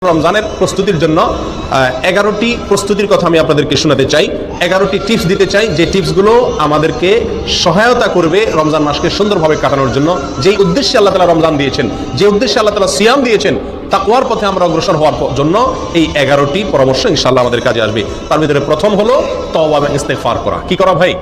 রমজানের প্রস্তুতির জন্য 11টি প্রস্তুতির কথা আমি আপনাদেরকে শোনাতে চাই। 11টি টিপস দিতে চাই, যে টিপসগুলো আমাদেরকে সহায়তা করবে রমজান মাসকে সুন্দরভাবে কাটানোর জন্য। যেই উদ্দেশ্যে আল্লাহ তাআলা রমজান দিয়েছেন, যে উদ্দেশ্যে আল্লাহ তাআলা সিয়াম দিয়েছেন, তাকওয়ার পথে আমরা অগ্রসর হওয়ার জন্য এই 11টি পরামর্শ ইনশাআল্লাহ আমাদের কাজে আসবে। তার ভিতরে প্রথম হলো তওবা এবং ইস্তেগফার করা। কি করা ভাই?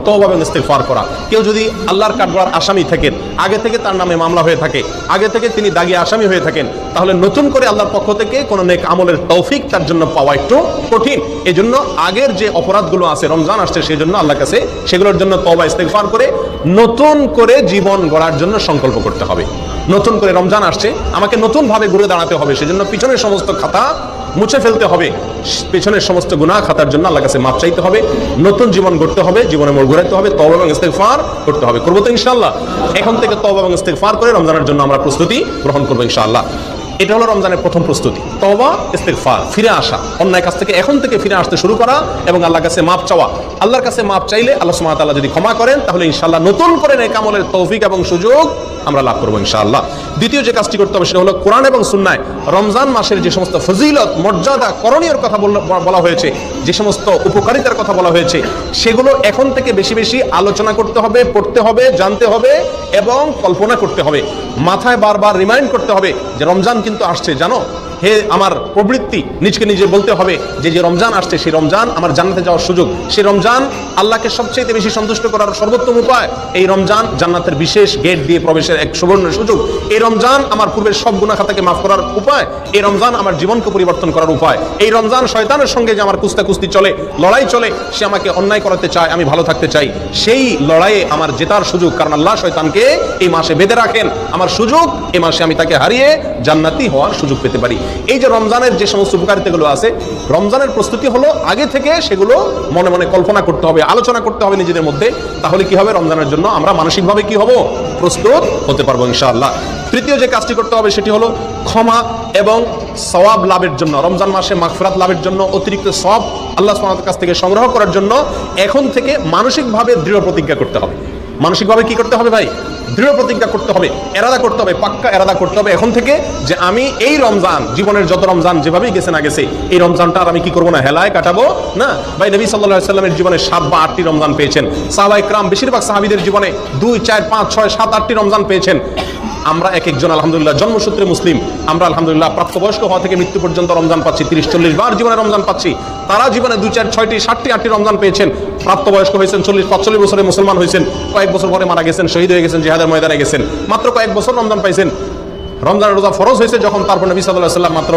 তওবা এবং ইস্তেগফার করা। কেউ যদি আল্লাহর কাঠগড়ার আসামি থাকেন, আগে থেকে তার নামে মামলা হয়ে থাকে, আগে থেকে তিনি দাগী আসামি হয়ে থাকেন, তাহলে নতুন করে আল্লাহর পক্ষ থেকে কোনো নেক আমলের তৌফিক তার জন্য পাওয়া একটু কঠিন। এই জন্য আগের যে অপরাধগুলো আছে, রমজান আসছে সেই জন্য আল্লাহর কাছে সেগুলোর জন্য তওবা ইস্তেগফার করে নতুন করে জীবন গড়ার জন্য সংকল্প করতে হবে। নতুন করে রমজান আসছে, আমাকে নতুন ভাবে ঘুরে দাঁড়াতে হবে, সেজন্য পিছনের সমস্ত খাতা মুছে ফেলতে হবে, পেছনের সমস্ত গুনাহ খাতার জন্য আল্লাহর কাছে মাপ চাইতে হবে, নতুন জীবন গড়তে হবে, জীবনে মোড় ঘুরাতে হবে, তওবা এবং ইস্তেগফার করতে হবে। করবো তো ইনশাআল্লাহ? এখন থেকে তওবা এবং ইস্তেগফার করে রমজানের জন্য আমরা প্রস্তুতি গ্রহণ করবো ইনশাআল্লাহ। এটা হলো রমজানের প্রথম প্রস্তুতি, তওবা ইস্তেগফার, ফিরে আসা, অন্যায় কাছ থেকে এখন থেকে ফিরে আসতে শুরু করা এবং আল্লাহর কাছে মাপ চাওয়া। আল্লাহর কাছে মাপ চাইলে আল্লাহ সুবহানাহু ওয়া তাআলা যদি ক্ষমা করেন, তাহলে ইনশাআল্লাহ নতুন করে নেক আমলের তৌফিক এবং সুযোগ আমরা লাভ করবো ইনশাআল্লাহ। দ্বিতীয় যে কাজটি করতে হবে সেটা হলো কোরআন এবং সুন্নায় রমজান মাসের যে সমস্ত ফজিলত, মর্যাদা, করণীয় কথা বলা হয়েছে, যে সমস্ত উপকারিতার কথা বলা হয়েছে, সেগুলো এখন থেকে বেশি বেশি আলোচনা করতে হবে, পড়তে হবে, জানতে হবে এবং কল্পনা করতে হবে। মাথায় বারবার রিমাইন্ড করতে হবে যে রমজান কিন্তু আসছে, জানো। হে আমার প্রবৃত্তি, নিজকে নিজে বলতে হবে যে যে রমজান আসছে সেই রমজান আমার জান্নাতে যাওয়ার সুযোগ, সেই রমজান আল্লাহকে সবচেয়ে বেশি সন্তুষ্ট করার সর্বোত্তম উপায়, এই রমজান জান্নাতের বিশেষ গেট দিয়ে প্রবেশের এক সুবর্ণ সুযোগ, এই রমজান আমার পূর্বের সব গুনাহ খাতাকে মাফ করার উপায়, এই রমজান আমার জীবনকে পরিবর্তন করার উপায়, এই রমজান শয়তানের সঙ্গে যে আমার কুস্তাকুস্তি চলে, লড়াই চলে, সে আমাকে অন্যায় করাতে চায়, আমি ভালো থাকতে চাই, সেই লড়াইয়ে আমার জেতার সুযোগ, কারণ আল্লাহ শয়তানকে এই মাসে বেঁধে রাখেন, আমার সুযোগ এই মাসে আমি তাকে হারিয়ে জান্নাতি হওয়ার সুযোগ পেতে পারি। এই যে রমজানের যে সমস্ত উপকারিতাগুলো আছে, রমজানের প্রস্তুতি হলো আগে থেকে সেগুলো মনে মনে কল্পনা করতে হবে, আলোচনা করতে হবে নিজেদের মধ্যে। তাহলে কি হবে? রমজানের জন্য আমরা মানসিকভাবে কি হব? প্রস্তুত হতে পারবো ইনশাআল্লাহ। তৃতীয় যে কাজটি করতে হবে সেটি হলো ক্ষমা এবং সওয়াব লাভের জন্য, রমজান মাসে মাগফিরাত লাভের জন্য, অতিরিক্ত সওয়াব আল্লাহ সুবহানাহু ওয়া তাআলার কাছ থেকে সংগ্রহ করার জন্য এখন থেকে মানসিকভাবে দৃঢ় প্রতিজ্ঞা করতে হবে। মানসিকভাবে কি করতে হবে ভাই? দৃঢ় প্রতিজ্ঞা করতে হবে, এরাদা করতে হবে, পাক্কা এরাদা করতে হবে এখন থেকে, যে আমি এই রমজান, জীবনের যত রমজান যেভাবেই গেছে না গেছে, এই রমজানটা আর আমি কি করবো না, হেলায় কাটাবো না। ভাই নবী সাল্লাল্লাহু আলাইহি ওয়াসাল্লামের জীবনে 7 বা 8টি রমজান পেয়েছেন, সাহাবায়ে কেরাম বেশিরভাগ সাহাবীদের জীবনে 2, 4, 5, 6, 7, 8টি রমজান পেয়েছেন। আমরা এক একজন আলহামদুলিল্লাহ জন্মসূত্রে মুসলিম, আমরা আলহামদুলিল্লাহ প্রাপ্তবয়স্ক হওয়া থেকে মৃত্যু পর্যন্ত রমজান পাচ্ছি, 30-40 বার জীবনে রমজান পাচ্ছি। তারা জীবনে 2, 4, 6টি, 7টি, 8টি রমজান পেয়েছেন, প্রাপ্তবয়স্ক হয়েছেন, 40-45 বছরে মুসলমান হয়েছেন, কয়েক বছর পরে মারা গেছেন, শহীদ হয়ে গেছেন, জিহাদের ময়দানে গেছেন, মাত্র কয়েক বছর রমজান পাইছেন। রমজানের রোজা ফরজ হয়েছে যখন, তারপর নবী সাল্লাল্লাহু আলাইহি ওয়াসাল্লাম মাত্র